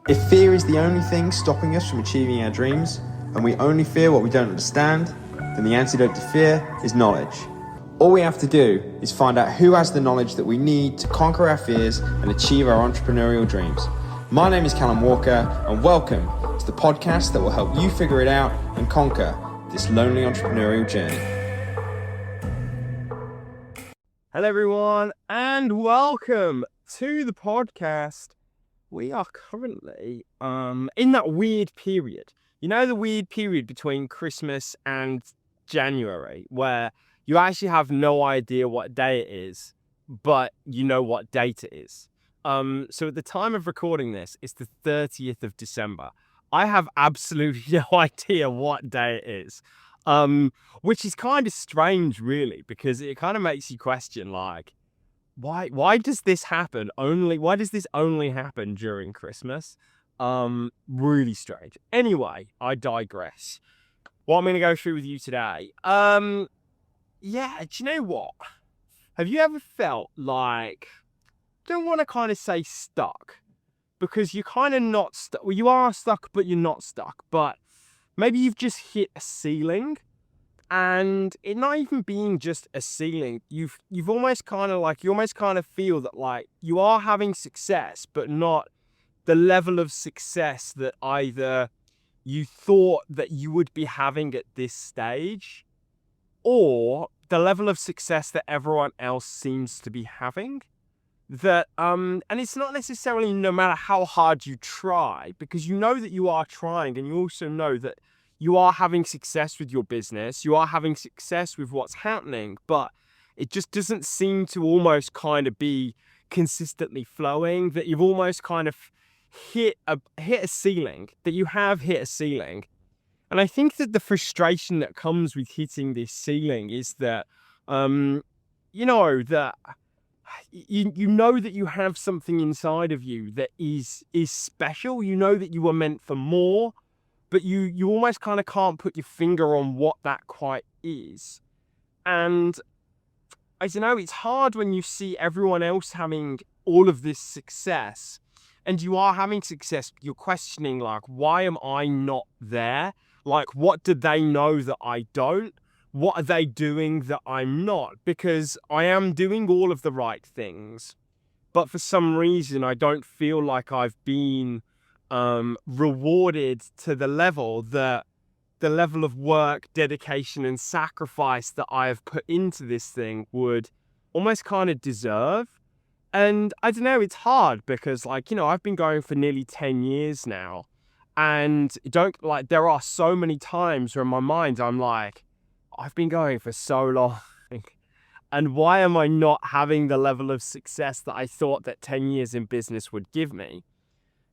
If fear is the only thing stopping us from achieving our dreams, and we only fear what we don't understand, then the antidote to fear is knowledge. All we have to do is find out who has the knowledge that we need to conquer our fears and achieve our entrepreneurial dreams. My name is Callum Walker, and welcome to the podcast that will help you figure it out and conquer this lonely entrepreneurial journey. Hello everyone, and welcome to the podcast. We are currently in that weird period. You know, the weird period between Christmas and January, where you actually have no idea what day it is, but you know what date it is. So at the time of recording this, it's the 30th of December. I have absolutely no idea what day it is, which is kind of strange, really, because it kind of makes you question, like, why does this happen why does this only happen during Christmas? Really strange. Anyway, I digress. What I'm going to go through with you today, do you know what? Have you ever felt like, don't want to kind of say stuck, because you're kind of not stuck. Well, you are stuck, but you're not stuck. But maybe you've just hit a ceiling, and it not even being just a ceiling. You've almost kind of like, you almost kind of feel that like you are having success, but not the level of success that either you thought that you would be having at this stage, or the level of success that everyone else seems to be having. That and it's not necessarily no matter how hard you try, because you know that you are trying, and you also know that you are having success with your business, you are having success with what's happening, but it just doesn't seem to almost kind of be consistently flowing, that you've almost kind of hit a ceiling, that you have hit a ceiling. And I think that the frustration that comes with hitting this ceiling is that, that you know that you have something inside of you that is special. You know that you were meant for more, but you almost kind of can't put your finger on what that quite is. And I don't know, it's hard when you see everyone else having all of this success, and you are having success, you're questioning, like, why am I not there? Like, what do they know that I don't? What are they doing that I'm not? Because I am doing all of the right things, but for some reason I don't feel like I've been rewarded to the level of work, dedication, and sacrifice that I have put into this thing would almost kind of deserve. And I don't know, it's hard because, like, you know, I've been going for nearly 10 years now, and there are so many times where in my mind I'm like, I've been going for so long, and why am I not having the level of success that I thought that 10 years in business would give me?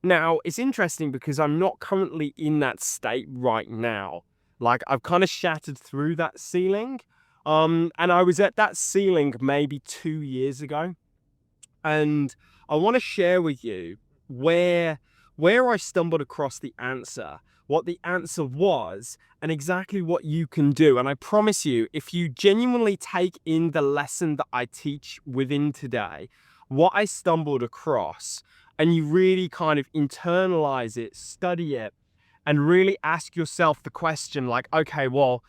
Now, it's interesting because I'm not currently in that state right now. Like, I've kind of shattered through that ceiling. And I was at that ceiling maybe 2 years ago. And I want to share with you where I stumbled across the answer, what the answer was, and exactly what you can do. And I promise you, if you genuinely take in the lesson that I teach within today, what I stumbled across, and you really kind of internalize it, study it, and really ask yourself the question, like, okay, well,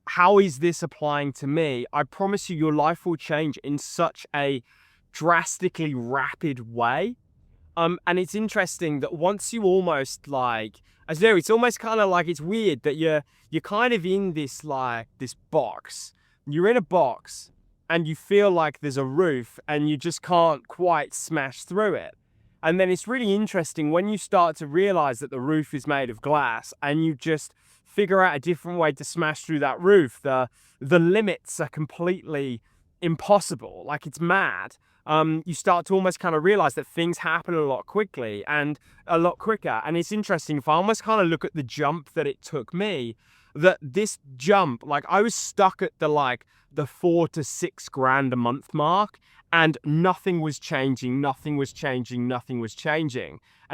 how is this applying to me? I promise you, your life will change in such a drastically rapid way. And it's interesting that once you almost like, as though it's almost kind of like, it's weird that you're kind of in this box. You're in a box and you feel like there's a roof and you just can't quite smash through it. And then it's really interesting when you start to realize that the roof is made of glass and you just figure out a different way to smash through that roof. The limits are completely impossible. Like, it's mad. You start to almost kind of realize that things happen a lot quickly and a lot quicker. And it's interesting, if I almost kind of look at the jump that it took me, that this jump, like, I was stuck at the $4,000 to $6,000 a month mark, and nothing was changing. And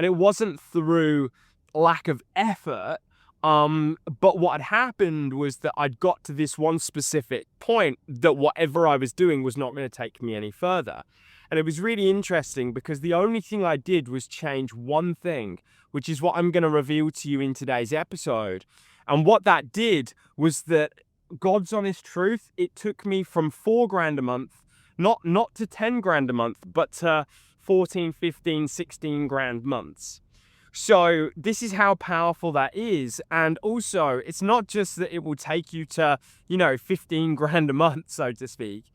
it wasn't through lack of effort. But what had happened was that I'd got to this one specific point that whatever I was doing was not going to take me any further. And it was really interesting because the only thing I did was change one thing, which is what I'm going to reveal to you in today's episode. And what that did was that, God's honest truth, it took me from $4,000 a month, not to 10 grand a month, but to 14, 15, 16 grand months. So this is how powerful that is. And also, it's not just that it will take you to, 15 grand a month, so to speak,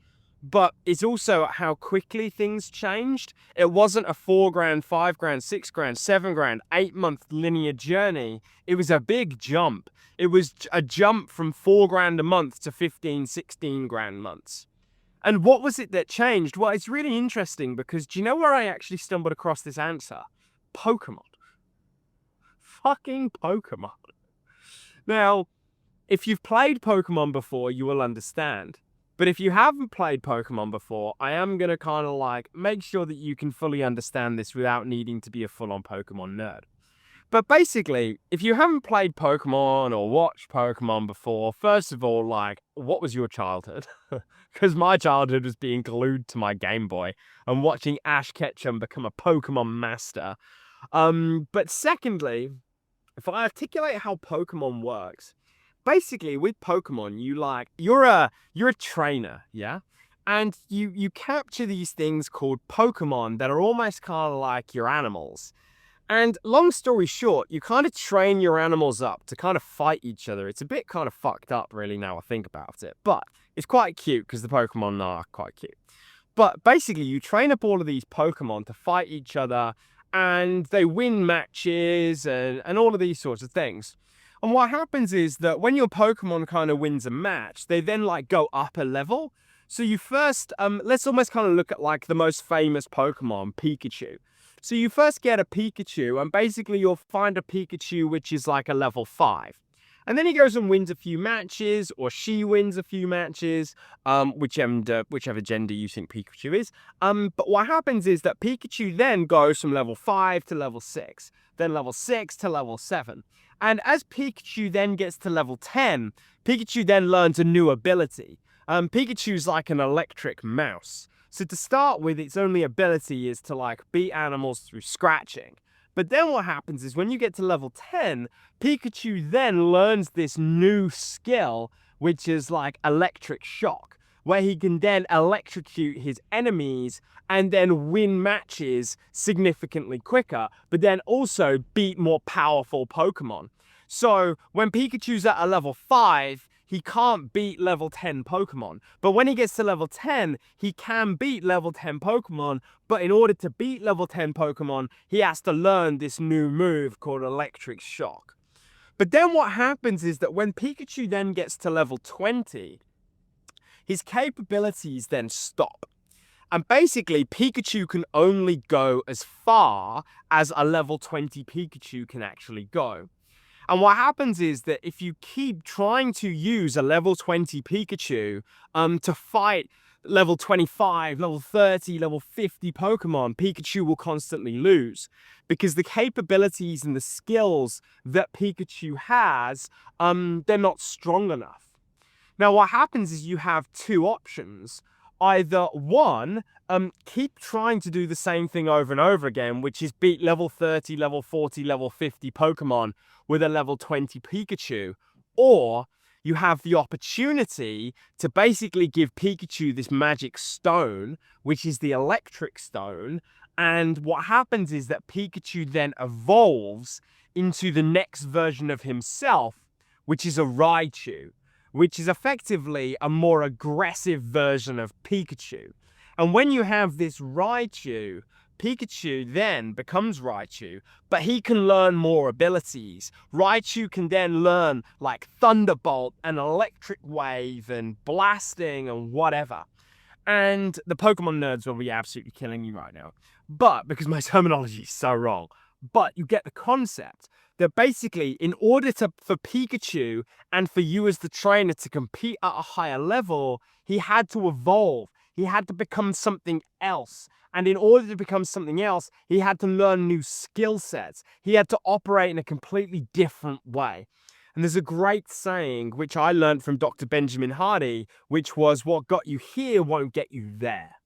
but it's also how quickly things changed. It wasn't a 4 grand, 5 grand, 6 grand, 7 grand, 8-month linear journey. It was a big jump. It was a jump from 4 grand a month to 15, 16 grand months. And what was it that changed? Well, it's really interesting because do you know where I actually stumbled across this answer? Pokemon. Fucking Pokemon. Now, if you've played Pokemon before, you will understand. But if you haven't played Pokemon before, I am going to kind of make sure that you can fully understand this without needing to be a full-on Pokemon nerd. But basically, if you haven't played Pokemon or watched Pokemon before, first of all, what was your childhood? Because my childhood was being glued to my Game Boy and watching Ash Ketchum become a Pokemon master. But secondly, if I articulate how Pokemon works, basically with Pokemon, you're a trainer, yeah? And you capture these things called Pokemon that are almost kind of like your animals. And long story short, you kind of train your animals up to kind of fight each other. It's a bit kind of fucked up, really, now I think about it. But it's quite cute because the Pokemon are quite cute. But basically, you train up all of these Pokemon to fight each other, and they win matches and all of these sorts of things. And what happens is that when your Pokemon kind of wins a match, they then go up a level. So you first, let's almost kind of look at the most famous Pokemon, Pikachu. So you first get a Pikachu, and basically you'll find a Pikachu which is a level 5. And then he goes and wins a few matches, or she wins a few matches, whichever gender you think Pikachu is. But what happens is that Pikachu then goes from level 5 to level 6, then level 6 to level 7. And as Pikachu then gets to level 10, Pikachu then learns a new ability. Pikachu's like an electric mouse. So to start with, its only ability is to beat animals through scratching. But then what happens is when you get to level 10, Pikachu then learns this new skill, which is electric shock, where he can then electrocute his enemies and then win matches significantly quicker, but then also beat more powerful Pokemon. So when Pikachu's at a level 5, he can't beat level 10 Pokemon. But when he gets to level 10, he can beat level 10 Pokemon. But in order to beat level 10 Pokemon, he has to learn this new move called Electric Shock. But then what happens is that when Pikachu then gets to level 20, his capabilities then stop. And basically, Pikachu can only go as far as a level 20 Pikachu can actually go. And what happens is that if you keep trying to use a level 20 Pikachu to fight level 25, level 30, level 50 Pokemon, Pikachu will constantly lose because the capabilities and the skills that Pikachu has, they're not strong enough. Now, what happens is you have two options. Either one, keep trying to do the same thing over and over again, which is beat level 30, level 40, level 50 Pokemon with a level 20 Pikachu, or you have the opportunity to basically give Pikachu this magic stone, which is the electric stone, and what happens is that Pikachu then evolves into the next version of himself, which is a Raichu, which is effectively a more aggressive version of Pikachu. And when you have this Raichu, Pikachu then becomes Raichu, but he can learn more abilities. Raichu can then learn Thunderbolt and Electric Wave and Blasting and whatever. And the Pokemon nerds will be absolutely killing me right now. But, because my terminology is so wrong, but you get the concept that basically in order for Pikachu and for you as the trainer to compete at a higher level, he had to evolve. He had to become something else. And in order to become something else, he had to learn new skill sets. He had to operate in a completely different way. And there's a great saying, which I learned from Dr. Benjamin Hardy, which was, what got you here won't get you there.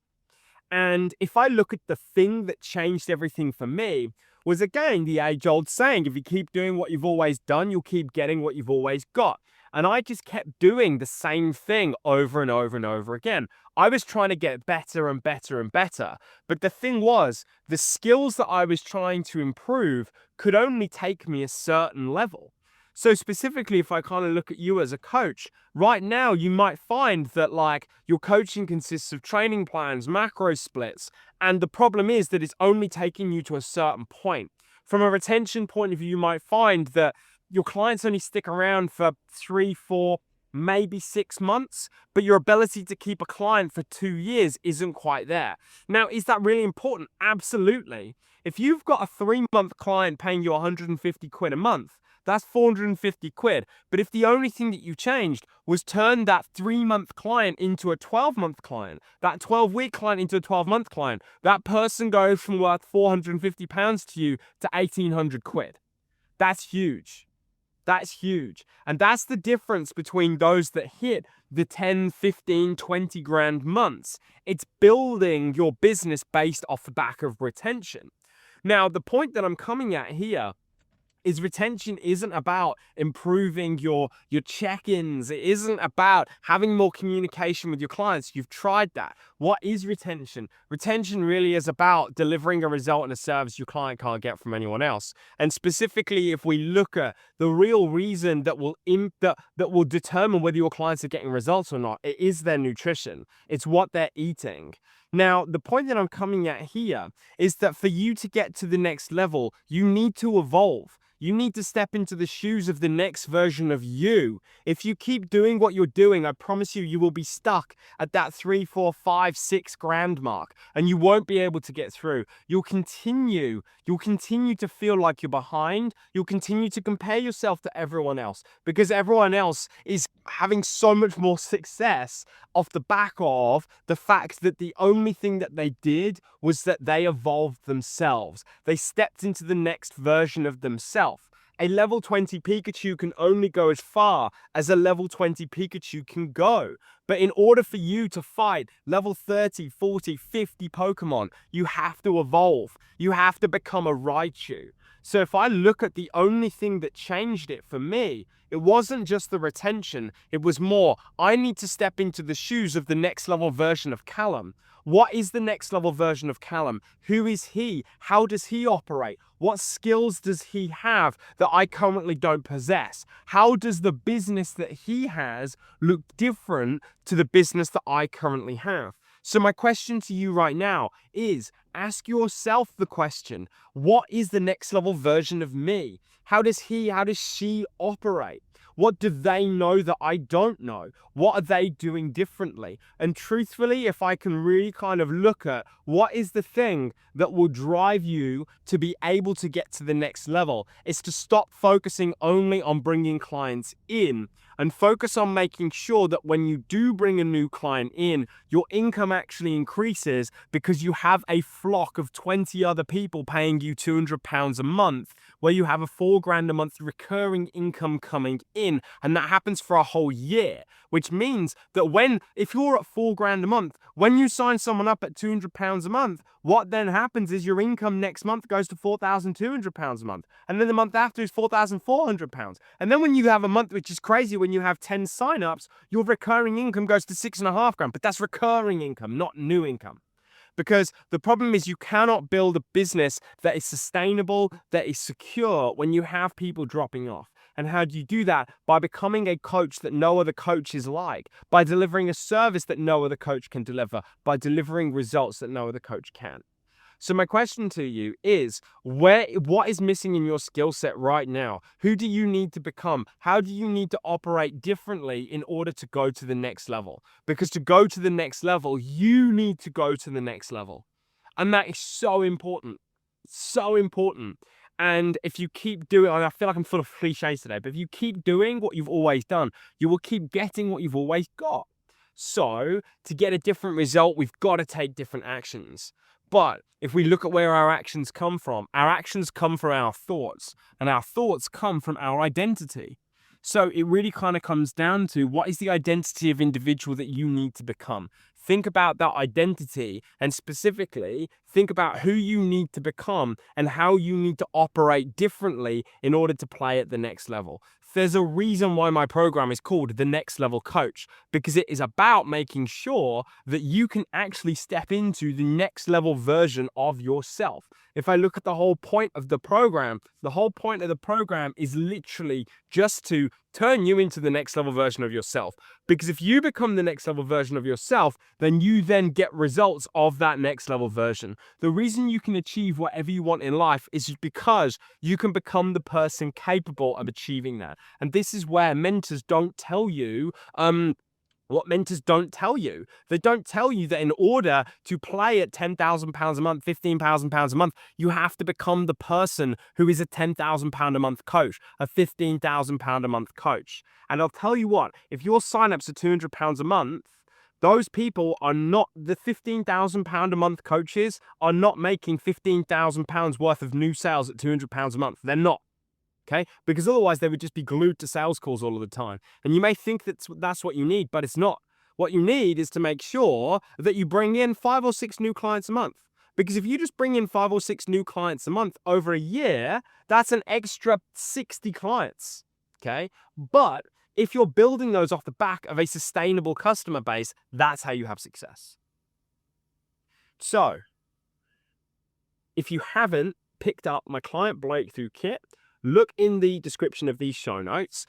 And if I look at the thing that changed everything for me, was again the age-old saying, if you keep doing what you've always done, you'll keep getting what you've always got. And I just kept doing the same thing over and over and over again. I was trying to get better and better and better. But the thing was, the skills that I was trying to improve could only take me a certain level. So specifically, if I kind of look at you as a coach, right now you might find that like your coaching consists of training plans, macro splits, and the problem is that it's only taking you to a certain point. From a retention point of view, you might find that your clients only stick around for 3, 4, maybe 6 months, but your ability to keep a client for 2 years isn't quite there. Now, is that really important? Absolutely. If you've got a 3-month client paying you 150 quid a month, that's 450 quid. But if the only thing that you changed was turn that 3-month client into a 12-month client, that 12-week client into a 12-month client, that person goes from worth 450 pounds to you to 1,800 quid. That's huge. That's huge. And that's the difference between those that hit the 10, 15, 20 grand months. It's building your business based off the back of retention. Now, the point that I'm coming at here is retention isn't about improving your check-ins. It isn't about having more communication with your clients. You've tried that. What is retention? Retention really is about delivering a result and a service your client can't get from anyone else. And specifically, if we look at the real reason that will determine whether your clients are getting results or not, it is their nutrition. It's what they're eating. Now, the point that I'm coming at here is that for you to get to the next level, you need to evolve. You need to step into the shoes of the next version of you. If you keep doing what you're doing, I promise you, you will be stuck at that 3, 4, 5, 6 grand mark, and you won't be able to get through. You'll continue to feel like you're behind. You'll continue to compare yourself to everyone else because everyone else is having so much more success off the back of the fact that the only thing that they did was that they evolved themselves. They stepped into the next version of themselves. A level 20 Pikachu can only go as far as a level 20 Pikachu can go. But in order for you to fight level 30, 40, 50 Pokemon, you have to evolve. You have to become a Raichu. So if I look at the only thing that changed it for me, it wasn't just the retention. It was more, I need to step into the shoes of the next level version of Callum. What is the next level version of Callum? Who is he? How does he operate? What skills does he have that I currently don't possess? How does the business that he has look different to the business that I currently have? So my question to you right now is, ask yourself the question, what is the next level version of me? How does she operate? What do they know that I don't know? What are they doing differently? And truthfully, if I can really kind of look at what is the thing that will drive you to be able to get to the next level, it's to stop focusing only on bringing clients in and focus on making sure that when you do bring a new client in, your income actually increases because you have a flock of 20 other people paying you £200 a month, where you have a 4 grand a month recurring income coming in, and that happens for a whole year, which means that if you're at 4 grand a month, when you sign someone up at £200 a month, what then happens is your income next month goes to £4,200 a month, and then the month after is £4,400, and then when you have a month which is crazy, when you have 10 sign-ups, your recurring income goes to 6.5 grand, but that's recurring income, not new income. Because the problem is you cannot build a business that is sustainable, that is secure when you have people dropping off. And how do you do that? By becoming a coach that no other coach is like, by delivering a service that no other coach can deliver, by delivering results that no other coach can. So my question to you is, what is missing in your skill set right now? Who do you need to become? How do you need to operate differently in order to go to the next level? Because to go to the next level, you need to go to the next level. And that is so important. So important. And if you keep doing, I feel like I'm full of cliches today, but if you keep doing what you've always done, you will keep getting what you've always got. So to get a different result, we've got to take different actions. But if we look at where our actions come from our thoughts, and our thoughts come from our identity. So it really kind of comes down to, what is the identity of individual that you need to become? think about that identity, and specifically think about who you need to become and how you need to operate differently in order to play at the next level. There's a reason why my program is called The Next Level Coach, because it is about making sure that you can actually step into the next level version of yourself. If I look at the whole point of the program is literally just to turn you into the next level version of yourself. Because if you become the next level version of yourself, then you then get results of that next level version. The reason you can achieve whatever you want in life is because you can become the person capable of achieving that. And this is where mentors don't tell you, what mentors don't tell you. They don't tell you that in order to play at £10,000 a month, £15,000 a month, you have to become the person who is a £10,000 a month coach, a £15,000 a month coach. And I'll tell you what, if your signups are £200 a month, those people are not, the £15,000 a month coaches are not making £15,000 worth of new sales at £200 a month. They're not. Okay, because otherwise they would just be glued to sales calls all of the time. And you may think that's what you need, but it's not. What you need is to make sure that you bring in 5 or 6 new clients a month. Because if you just bring in 5 or 6 new clients a month over a year, that's an extra 60 clients. Okay, but if you're building those off the back of a sustainable customer base, that's how you have success. So, if you haven't picked up my Client Breakthrough Kit, look in the description of these show notes.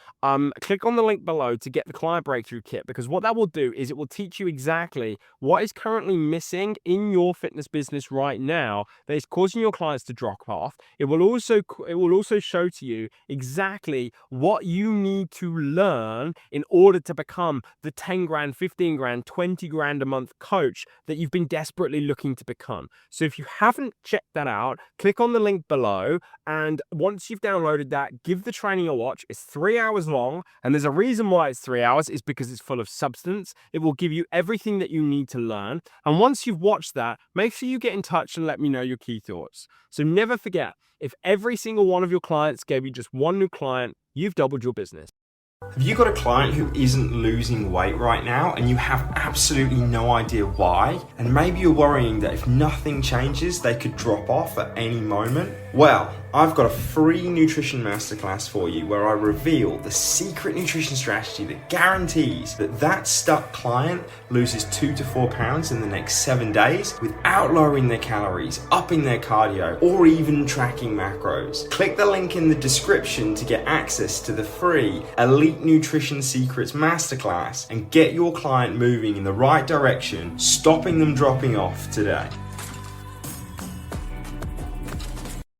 Click on the link below to get the Client Breakthrough Kit, because what that will do is it will teach you exactly what is currently missing in your fitness business right now that is causing your clients to drop off. It will also show to you exactly what you need to learn in order to become the 10 grand, 15 grand, 20 grand a month coach that you've been desperately looking to become. So if you haven't checked that out, click on the link below, and once you've downloaded that, give the training a watch. It's 3 hours long, and there's a reason why it's 3 hours, is because it's full of substance. It will give you everything that you need to learn. And once you've watched that, make sure you get in touch and let me know your key thoughts. So never forget, if every single one of your clients gave you just 1 new client, you've doubled your business. Have you got a client who isn't losing weight right now and you have absolutely no idea why? And maybe you're worrying that if nothing changes, they could drop off at any moment? Well, I've got a free nutrition masterclass for you where I reveal the secret nutrition strategy that guarantees that stuck client loses 2 to 4 pounds in the next 7 days without lowering their calories, upping their cardio, or even tracking macros. Click the link in the description to get access to the free Elite Nutrition Secrets Masterclass and get your client moving in the right direction, stopping them dropping off today.